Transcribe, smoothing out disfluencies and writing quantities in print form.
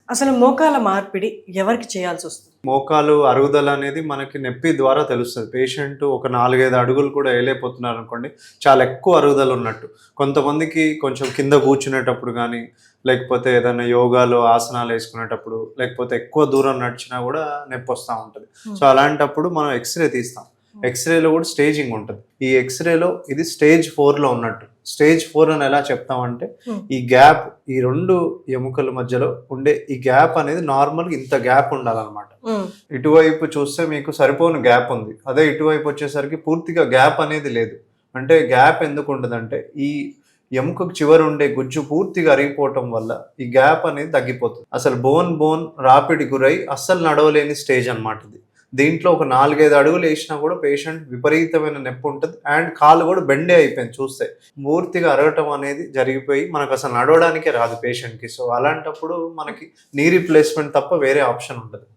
అసలు మోకాల మార్పిడి ఎవరికి చేయాల్సొస్తుంది? మోకాలు అరుగుదల అనేది మనకి నొప్పి ద్వారా తెలుస్తది. పేషెంట్ ఒక 4, 5 అడుగులు కూడా ఏయలేకపోతున్నారనుకోండి, చాలా ఎక్కువ అరుగుదల ఉన్నట్టు. కొంతమందికి కొంచెం కింద కూర్చునేటప్పుడు గానీ, లేకపోతే ఏదైనా యోగాలో ఆసనాలేసుకునేటప్పుడు, లేకపోతే ఎక్కువ దూరం నడిచినా గూడా నొప్పొస్తా ఉంటది. సో, అలాంటప్పుడు మనం ఎక్స్‌రే తీస్తాం. ఎక్స్‌రేలో గూడా స్టేజింగ్ ఉంటది. ఈ ఎక్స్‌రేలో ఇది స్టేజ్ 4లో ఉన్నట్టు. స్టేజ్ 4 అని ఎలా చెప్తామంటే, ఈ గ్యాప్ ఈ 2 ఎముకల మధ్యలో ఉండే ఈ గ్యాప్ అనేది నార్మల్‌గా ఇంత గ్యాప్ ఉండాలనమాట. ఇటువైపు చూస్తే మీకు సరిపోని గ్యాప్ ఉంది. అదే ఇటువైపు వచ్చేసరికి పూర్తిగా గ్యాప్ అనేది లేదు. అంటే గ్యాప్ ఎందుకు ఉండదంటే, ఈ ఎముకకు చివర ఉండే గుజ్జు పూర్తిగా అరిగిపోవటం వల్ల ఈ గ్యాప్ అనేది తగ్గిపోతుంది. అసలు బోన్ రాపిడి గురై అస్సలు నడవలేని స్టేజ్ అనమాట ఇది. దీంట్లో ఒక 4, 5 అడుగులు వేసినా కూడా పేషెంట్ విపరీతమైన నొప్పి ఉంటుంది. అండ్ కాలు కూడా బెండే అయిపోయింది చూస్తే. పూర్తిగా అరగటం అనేది జరిగిపోయి మనకు అసలు నడవడానికే రాదు పేషెంట్‌కి. సో, అలాంటప్పుడు మనకి నీ రీప్లేస్‌మెంట్ తప్ప వేరే ఆప్షన్ ఉండదు.